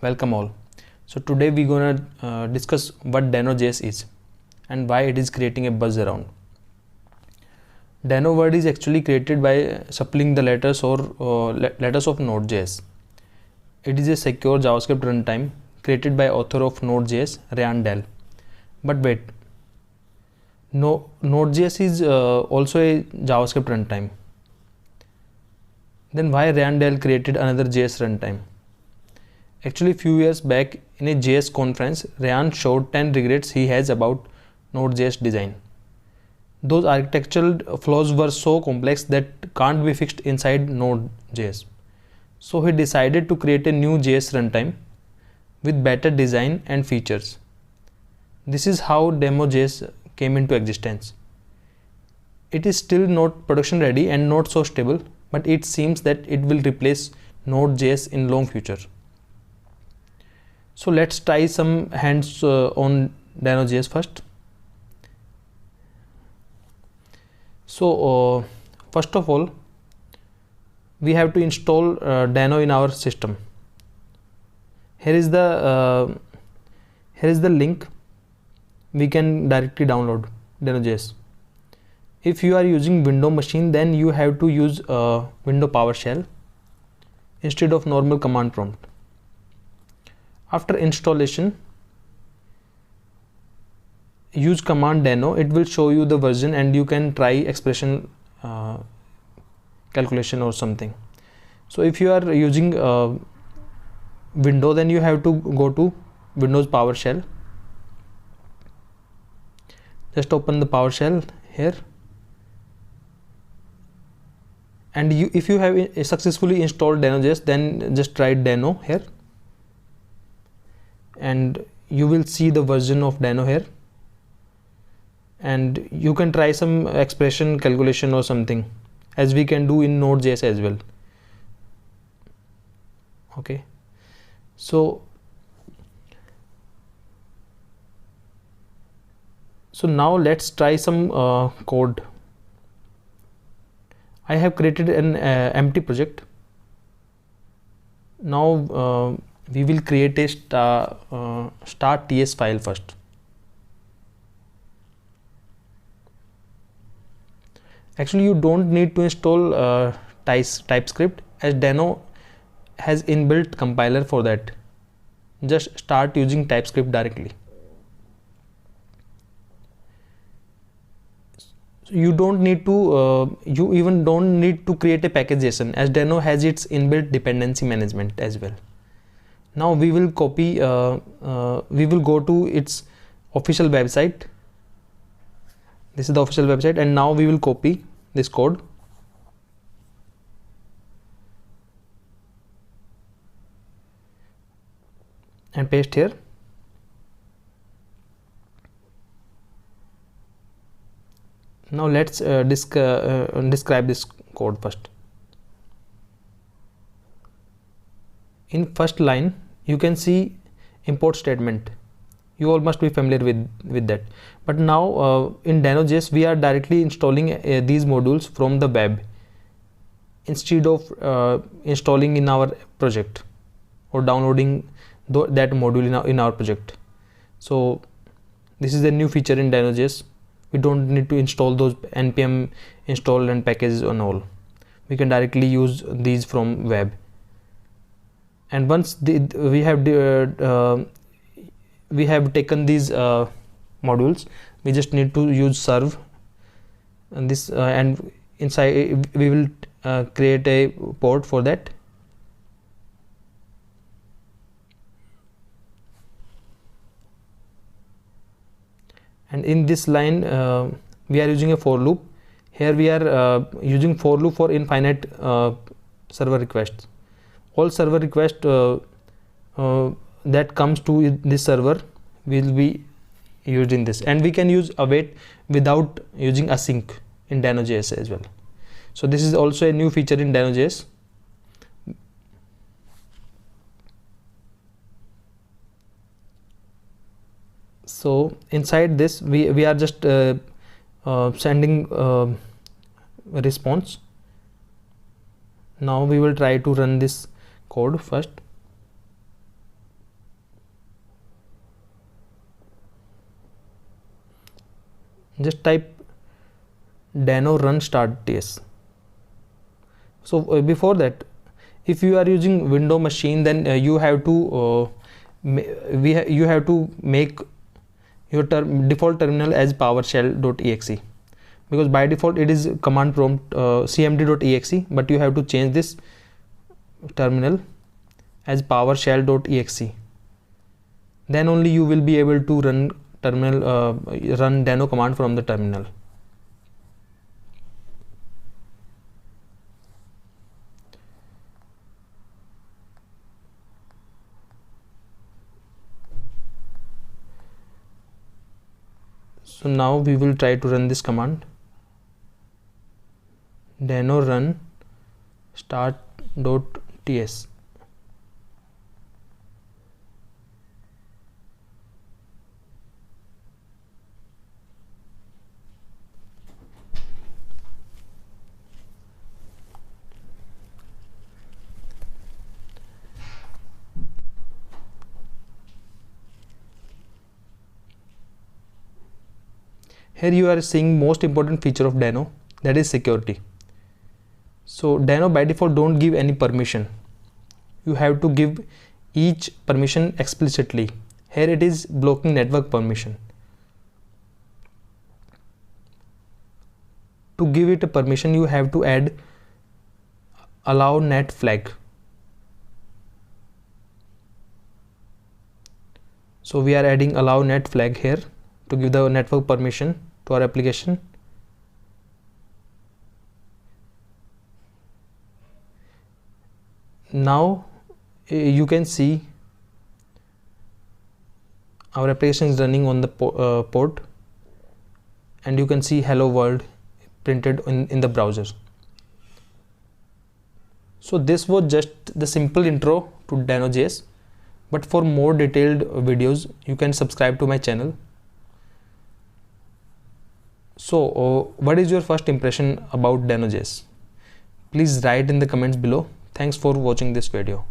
Welcome all. So today we're gonna discuss what Dano.js is and why it is creating a buzz around. Dano word is actually created by suppling the letters or letters of Node.js. It is a secure JavaScript runtime created by author of Node.js, Ryan Dell. But wait, no, Node.js is also a JavaScript runtime. Then why Ryan Dell created another JS runtime? Actually, few years back in a JS conference, Ryan showed 10 regrets he has about Node.js design. Those architectural flaws were so complex that can't be fixed inside Node.js. So he decided to create a new JS runtime with better design and features. This is how Demo.js came into existence. It is still not production ready and not so stable, but it seems that it will replace Node.js in long future. So let's try some hands on Dano.js first. So first of all, we have to install Dano in our system. Here is the link. We can directly download Dano.js. If you are using Windows machine, then you have to use Windows PowerShell instead of normal command prompt. After installation, use command Dano. It will show you the version and you can try expression calculation or something. So if you are using Windows, then you have to go to Windows PowerShell. Just open the PowerShell here, and if you have successfully installed Dano.js, then just write Dano here and you will see the version of Dano here, and you can try some expression calculation or something, as we can do in Node.js as well. Okay, so now let's try some code. I have created an empty project. Now we will create a start.ts file first. Actually, you don't need to install TypeScript, as Dano has inbuilt compiler for that. Just start using TypeScript directly. You don't need to you even don't need to create a package.json, as Dano has its inbuilt dependency management as well. Now we will copy we will go to its official website. This is the official website, and now we will copy this code and paste here. Now let's describe this code first. In first line, you can see import statement. You all must be familiar with that. But now in Dano.js, we are directly installing these modules from the web instead of installing in our project or downloading that module in our project. So this is a new feature in Dano.js. We don't need to install those npm install and packages and all. We can directly use these from web. And once we have taken these modules, we just need to use serve, and this and inside we will create a port for that. And in this line we are using a for loop. Here we are using for loop for infinite server requests. All server requests that comes to this server will be used in this, and we can use await without using async in Dano.js as well. So this is also a new feature in Dano.js. So inside this we are just sending a response. Now we will try to run this code first. just type Dano run start TS. So before that, if you are using Windows machine, then you have to you have to make your default terminal as PowerShell.exe, because by default it is command prompt cmd.exe, but you have to change this terminal as PowerShell.exe. Then only you will be able to run run Dano command from the terminal. So now we will try to run this command, Dano run start.ts. Here you are seeing most important feature of Dano, that is security. So Dano by default don't give any permission. You have to give each permission explicitly. Here it is blocking network permission. To give it a permission, you have to add allow net flag. So we are adding allow net flag here to give the network permission to our application. Now you can see our application is running on the port, and you can see hello world printed in the browser. So this was just the simple intro to Dano.js, but for more detailed videos you can subscribe to my channel. So what is your first impression about Dano.js? Please write in the comments below. Thanks for watching this video.